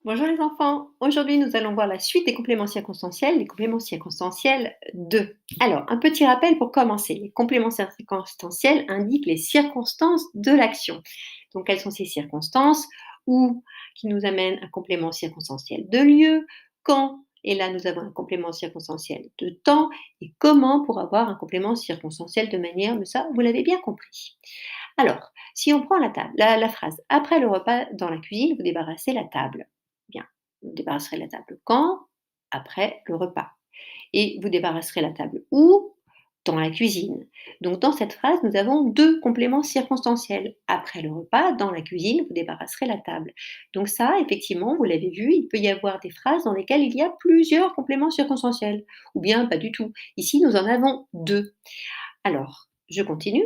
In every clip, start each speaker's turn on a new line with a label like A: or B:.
A: Bonjour les enfants, aujourd'hui nous allons voir la suite des compléments circonstanciels, les compléments circonstanciels 2. Alors, un petit rappel pour commencer. Les compléments circonstanciels indiquent les circonstances de l'action. Donc, quelles sont ces circonstances ou qui nous amènent un complément circonstanciel de lieu, quand, et là nous avons un complément circonstanciel de temps, et comment pour avoir un complément circonstanciel de manière, mais ça vous l'avez bien compris. Alors, si on prend la phrase après le repas dans la cuisine, vous débarrassez la table. Bien, vous débarrasserez la table quand? Après le repas. Et vous débarrasserez la table où? Dans la cuisine. Donc dans cette phrase, nous avons deux compléments circonstanciels. Après le repas, dans la cuisine, vous débarrasserez la table. Donc ça, effectivement, vous l'avez vu, il peut y avoir des phrases dans lesquelles il y a plusieurs compléments circonstanciels. Ou bien pas du tout. Ici, nous en avons deux. Alors, je continue.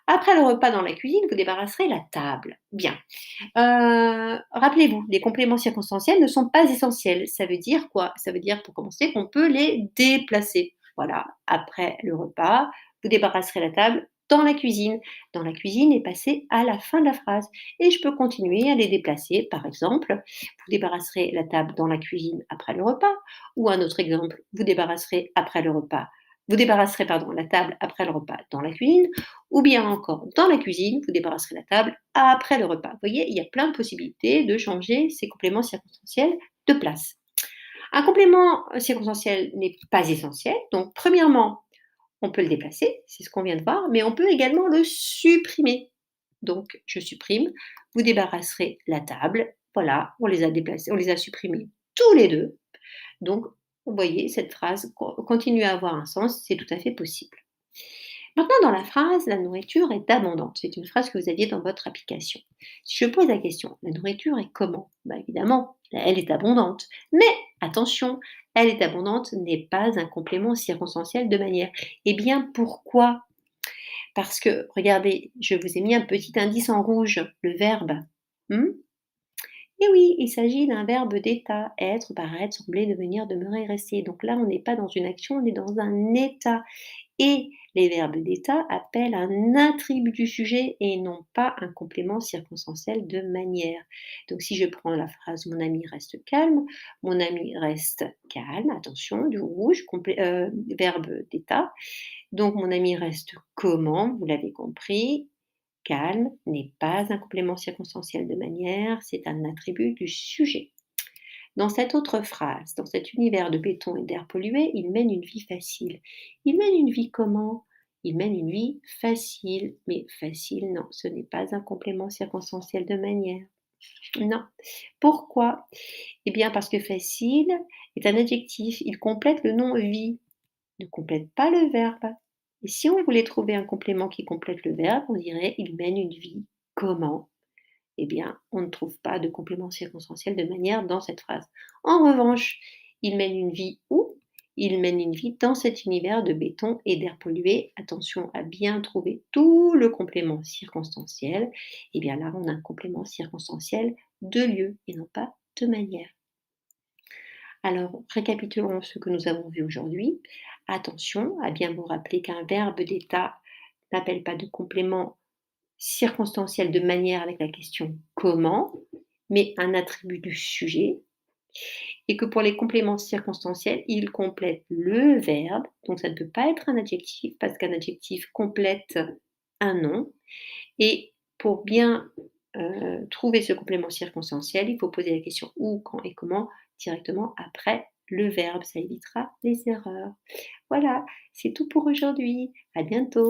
A: Après le repas dans la cuisine, vous débarrasserez la table. Bien. Rappelez-vous, les compléments circonstanciels ne sont pas essentiels. Ça veut dire quoi? Ça veut dire, pour commencer, qu'on peut les déplacer. Voilà, après le repas, vous débarrasserez la table dans la cuisine. Dans la cuisine est passé à la fin de la phrase. Et je peux continuer à les déplacer. Par exemple, vous débarrasserez la table dans la cuisine après le repas. Ou un autre exemple, vous débarrasserez pardon, la table après le repas dans la cuisine, ou bien encore dans la cuisine, vous débarrasserez la table après le repas. Vous voyez, il y a plein de possibilités de changer ces compléments circonstanciels de place. Un complément circonstanciel n'est pas essentiel, donc premièrement, on peut le déplacer, c'est ce qu'on vient de voir, mais on peut également le supprimer. Donc, je supprime, vous débarrasserez la table, voilà, on les a déplacés, on les a supprimés tous les deux. Donc, vous voyez, cette phrase continue à avoir un sens, c'est tout à fait possible. Maintenant, dans la phrase, la nourriture est abondante. C'est une phrase que vous aviez dans votre application. Si je pose la question, la nourriture est comment? Bah, évidemment, elle est abondante. Mais attention, elle est abondante n'est pas un complément circonstanciel de manière. Eh bien, pourquoi? Parce que, regardez, je vous ai mis un petit indice en rouge, le verbe. Hmm. Et oui, il s'agit d'un verbe d'état, être, paraître, sembler, devenir, demeurer, rester. Donc là, on n'est pas dans une action, on est dans un état. Et les verbes d'état appellent un attribut du sujet et non pas un complément circonstanciel de manière. Donc si je prends la phrase mon ami reste calme, mon ami reste calme, attention, du rouge, verbe d'état. Donc mon ami reste comment, vous l'avez compris, calme n'est pas un complément circonstanciel de manière, c'est un attribut du sujet. Dans cette autre phrase, dans cet univers de béton et d'air pollué, il mène une vie facile. Il mène une vie comment? Il mène une vie facile. Mais facile, non, ce n'est pas un complément circonstanciel de manière. Non. Pourquoi? Eh bien parce que facile est un adjectif. Il complète le nom vie, ne complète pas le verbe. Et si on voulait trouver un complément qui complète le verbe, on dirait il mène une vie comment? Eh bien, on ne trouve pas de complément circonstanciel de manière dans cette phrase. En revanche, il mène une vie où? Il mène une vie dans cet univers de béton et d'air pollué. Attention à bien trouver tout le complément circonstanciel. Eh bien là, on a un complément circonstanciel de lieu et non pas de manière. Alors, récapitulons ce que nous avons vu aujourd'hui. Attention à bien vous rappeler qu'un verbe d'état n'appelle pas de complément circonstanciel de manière avec la question comment, mais un attribut du sujet, et que pour les compléments circonstanciels, ils complètent le verbe, donc ça ne peut pas être un adjectif parce qu'un adjectif complète un nom. Et pour bien trouver ce complément circonstanciel, il faut poser la question où, quand et comment directement après le verbe. Ça évitera les erreurs. Voilà, c'est tout pour aujourd'hui. À bientôt.